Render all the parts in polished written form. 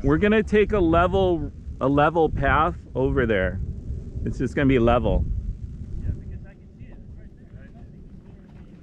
We're gonna take a level path over there. It's just gonna be level. Yeah, because I can see it. It's right there. I think you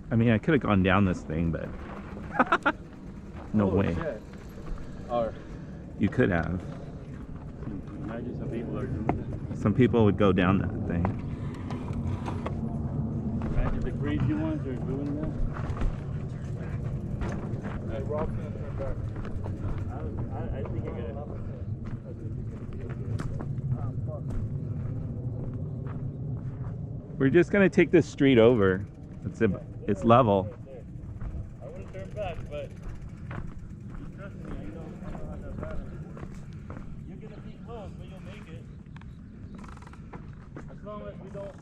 I mean, I could have gone down this thing, but no way. Shit. Or You could have. imagine some people are doing Some people would go down that thing. it. Imagine the crazy ones are doing that. Hey, Rob, can't turn back. I think you're gonna. We're just gonna take this street over. It's level. I wouldn't turn back, but trust me, you don't have that bad anymore. You're gonna be close, but you'll make it. As long as we don't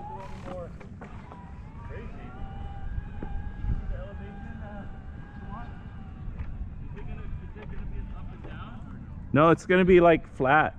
do any more crazy. You can see the elevation you want? Is it gonna be an up and down or no? No, it's gonna be like flat.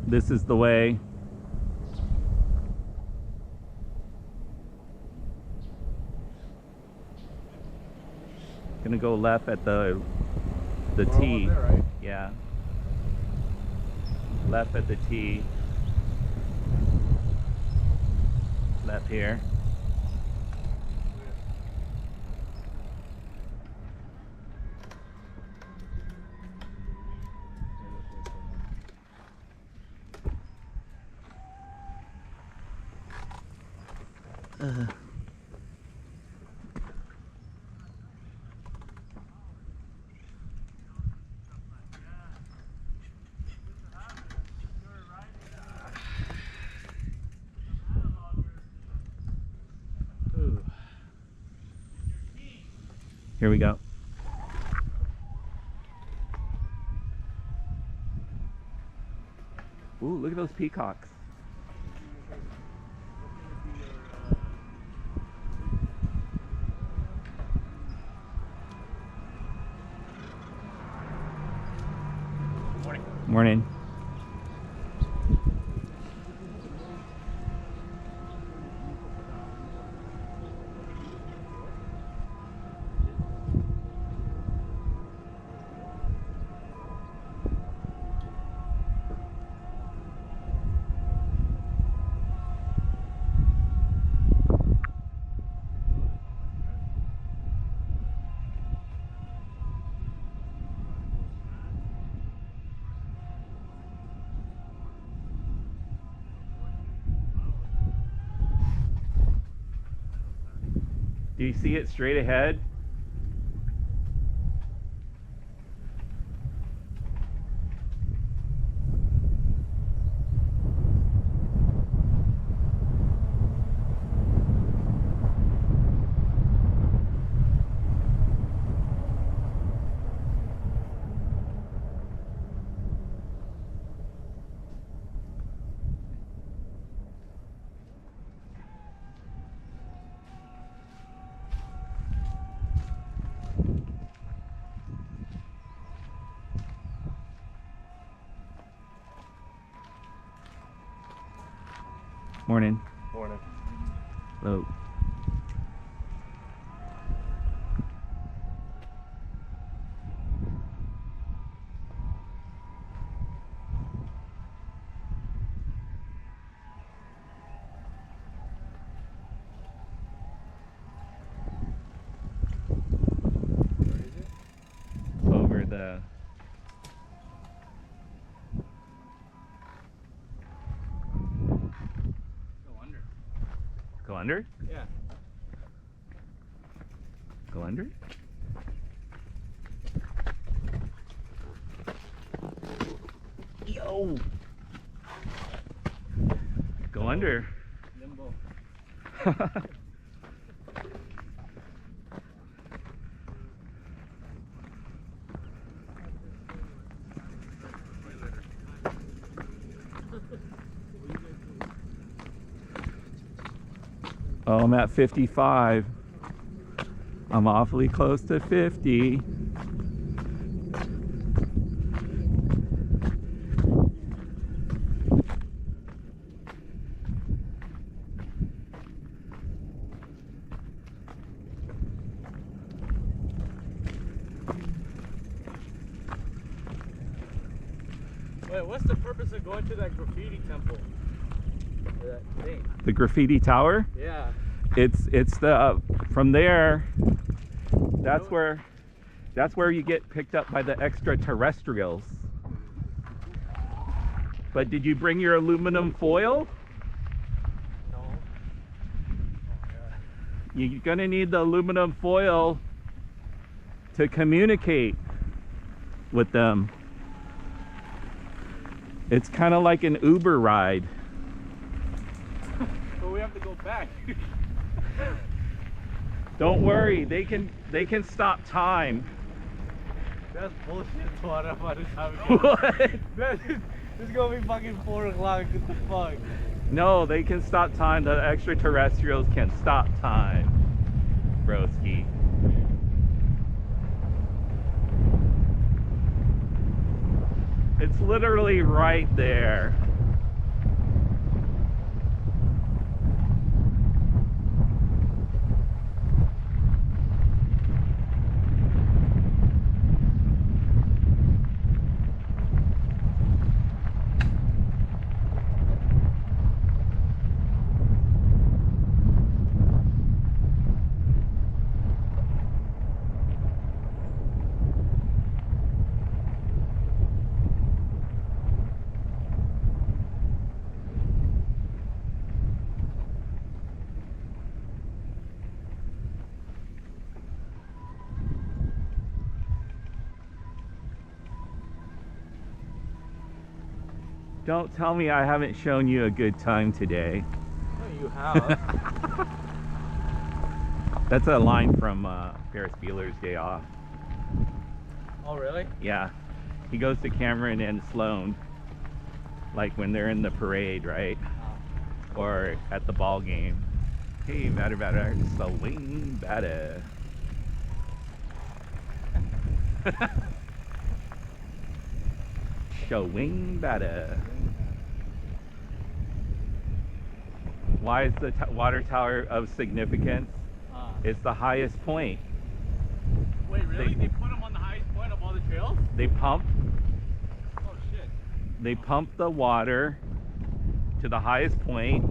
This is the way. Gonna go left at the T. There, right? Yeah. Left at the T. Left here. Here we go. Ooh, look at those peacocks. Morning. Do you see it straight ahead? Morning. Morning. Hello. Over the go under? Yeah. Go under? Yo! Go under. Limbo. Oh, I'm at 55. I'm awfully close to 50. Wait, what's the purpose of going to that graffiti temple? Or that thing? The graffiti tower? Yeah. It's the from there. That's where you get picked up by the extraterrestrials. But did you bring your aluminum foil? No. Oh, yeah. You're gonna need the aluminum foil to communicate with them. It's kind of like an Uber ride. But we have to go back. Don't worry, they can stop time. That's bullshit. What about this time? What? It's gonna be fucking 4 o'clock. What the fuck? No, they can stop time. The extraterrestrials can stop time, broski. It's literally right there. Don't tell me I haven't shown you a good time today. No, you have. That's a line from Ferris Bueller's Day Off. Oh, really? Yeah. He goes to Cameron and Sloan, like when they're in the parade, right? Or at the ball game. Hey, batter, swing batter. Showing better. Why is the water tower of significance? It's the highest point. Wait, really? They put them on the highest point of all the trails? They pump Oh shit. They pump the water to the highest point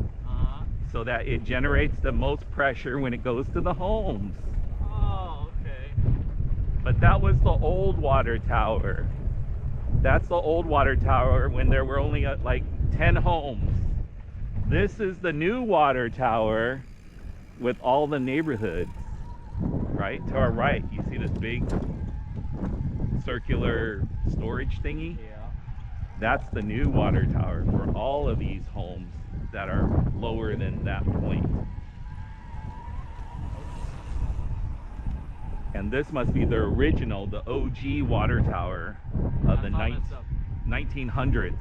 so that it generates the most pressure when it goes to the homes. Oh, okay. But that was the old water tower. That's the old water tower when there were only like 10 homes. This is the new water tower with all the neighborhoods. Right? To our right, you see this big circular storage thingy? Yeah. That's the new water tower for all of these homes that are lower than that point. And this must be the original, the OG water tower of the 1900s. 1900?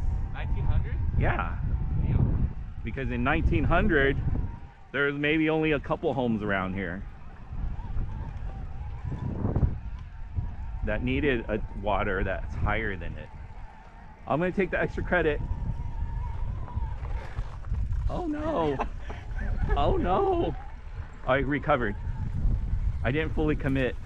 Yeah, Damn. because in 1900, there's maybe only a couple homes around here that needed a water that's higher than it. I'm gonna take the extra credit. Oh no. Oh no. I recovered. I didn't fully commit.